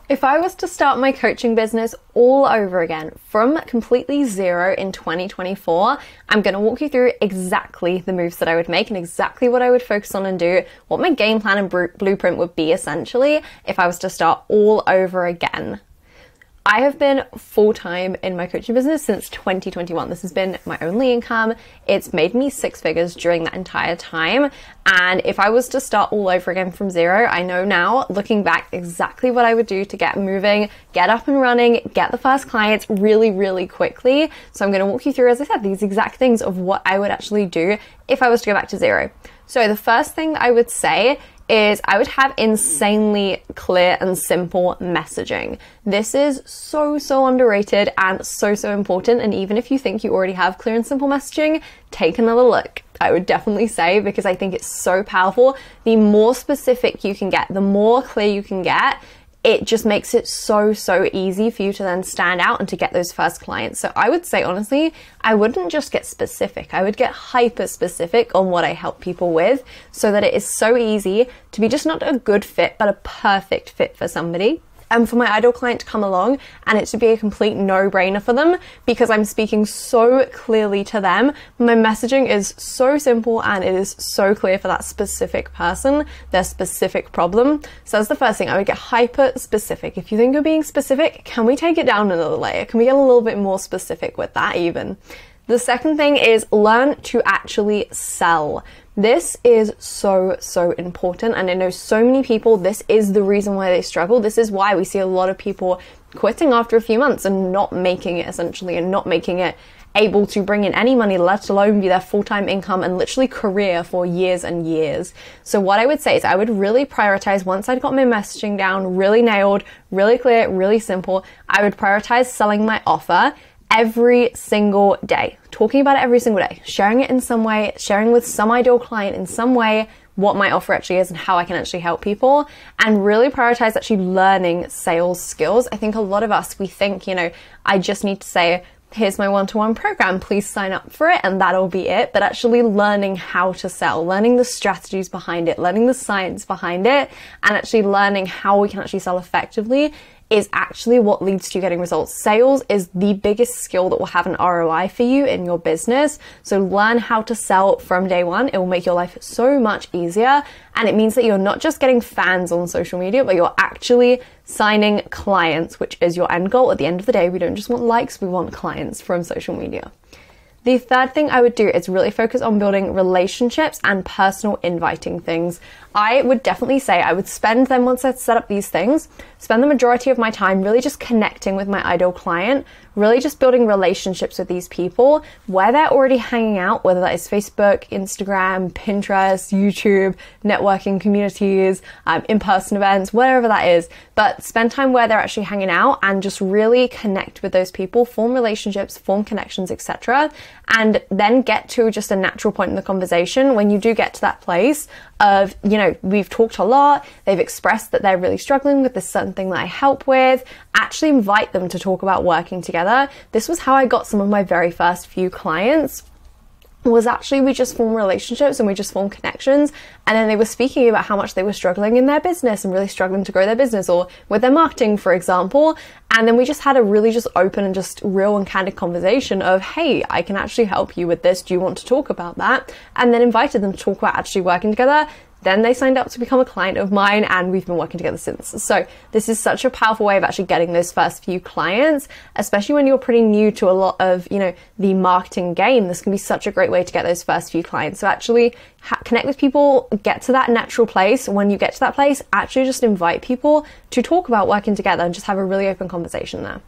If I was to start my coaching business all over again from completely zero in 2024, I'm going to walk you through exactly the moves that I would make and exactly what I would focus on and do, what my game plan and blueprint would be essentially if I was to start all over again. I have been full-time in my coaching business since 2021. This has been my only income. It's made me 6 figures during that entire time. And if I was to start all over again from zero, I know now, looking back, exactly what I would do to get moving, get up and running, get the first clients really, really quickly. So I'm going to walk you through, as I said, these exact things of what I would actually do if I was to go back to zero. So the first thing I would say is I would have insanely clear and simple messaging. This is so underrated and so important. And even if you think you already have clear and simple messaging, take another look. I would definitely say, because I think it's so powerful. The more specific you can get, the more clear you can get, it just makes it so easy for you to then stand out and to get those first clients. So I would say, honestly, I wouldn't just get specific. I would get hyper specific on what I help people with so that it is so easy to be just not a good fit, but a perfect fit for somebody. And for my ideal client to come along and it to be a complete no-brainer for them because I'm speaking so clearly to them. My messaging is so simple and it is so clear for that specific person, their specific problem. So that's the first thing. I would get hyper specific. If you think you're being specific, can we take it down another layer? Can we get a little bit more specific with that even? The second thing is learn to actually sell. This is so important, and I know so many people, this is the reason why they struggle. This is why we see a lot of people quitting after a few months and not making it essentially, and not making it able to bring in any money, let alone be their full-time income and literally career for years and years. So what I would say is I would really prioritize, once I'd got my messaging down, really nailed, really clear, really simple, I would prioritize selling my offer every single day, talking about it every single day, sharing it in some way, sharing with some ideal client in some way what my offer actually is and how I can actually help people, and really prioritize actually learning sales skills. I think a lot of us, we think, I just need to say, here's my one-to-one program, please sign up for it, and that'll be it. But actually learning how to sell, learning the strategies behind it, learning the science behind it, and actually learning how we can actually sell effectively is actually what leads to getting results. Sales is the biggest skill that will have an ROI for you in your business. So learn how to sell from day one. It will make your life so much easier. And it means that you're not just getting fans on social media, but you're actually signing clients, which is your end goal. At the end of the day, we don't just want likes, we want clients from social media. The third thing I would do is really focus on building relationships and personal inviting things. I would definitely say I would spend them, once I set up these things, spend the majority of my time really just connecting with my ideal client, really just building relationships with these people where they're already hanging out, whether that is Facebook, Instagram, Pinterest, YouTube, networking communities, in-person events, whatever that is. But spend time where they're actually hanging out and just really connect with those people, form relationships, form connections, etc. And then get to just a natural point in the conversation when you do get to that place of, we've talked a lot, they've expressed that they're really struggling with this certain thing that I help with, actually invite them to talk about working together. This was how I got some of my very first few clients. Was actually we just formed relationships and we just formed connections, and then they were speaking about how much they were struggling in their business and really struggling to grow their business or with their marketing, for example. And then we just had a really just open and just real and candid conversation of, hey, I can actually help you with this. Do you want to talk about that? And then invited them to talk about actually working together. Then they signed up to become a client of mine, and we've been working together since. So this is such a powerful way of actually getting those first few clients, especially when you're pretty new to a lot of, the marketing game. This can be such a great way to get those first few clients. So actually connect with people, get to that natural place. When you get to that place, actually just invite people to talk about working together and just have a really open conversation there.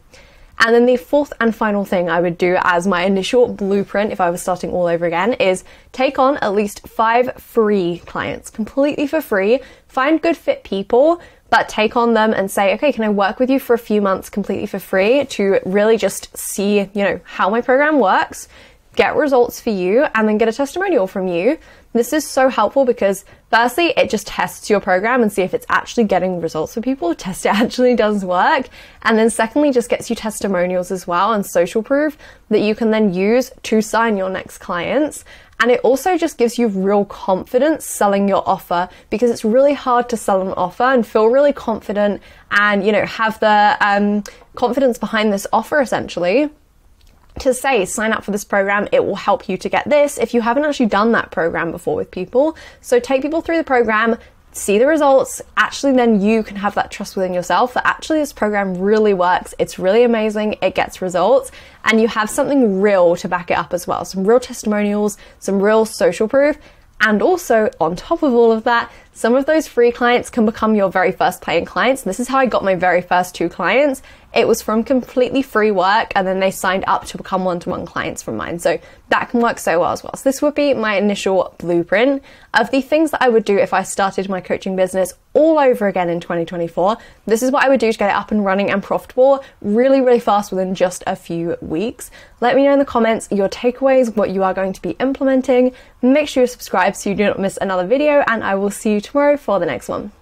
And then the fourth and final thing I would do as my initial blueprint if I was starting all over again is take on at least 5 free clients, completely for free. Find good fit people, but take on them and say, okay, can I work with you for a few months completely for free to really just see, how my program works, get results for you, and then get a testimonial from you. This is so helpful because firstly, it just tests your program and see if it's actually getting results for people, test it actually does work. And then secondly, just gets you testimonials as well and social proof that you can then use to sign your next clients. And it also just gives you real confidence selling your offer, because it's really hard to sell an offer and feel really confident and, you know, have the confidence behind this offer essentially to say, sign up for this program, it will help you to get this, if you haven't actually done that program before with people. So take people through the program, see the results, actually then you can have that trust within yourself that actually this program really works, it's really amazing, it gets results, and you have something real to back it up as well. Some real testimonials, some real social proof. And also, on top of all of that, some of those free clients can become your very first paying clients. This is how I got my very first 2 clients. It was from completely free work, and then they signed up to become one-to-one clients from mine. So that can work so well as well. So this would be my initial blueprint of the things that I would do if I started my coaching business all over again in 2024. This is what I would do to get it up and running and profitable really, really fast within just a few weeks. Let me know in the comments your takeaways, what you are going to be implementing. Make sure you subscribe so you do not miss another video, and I will see you tomorrow for the next one.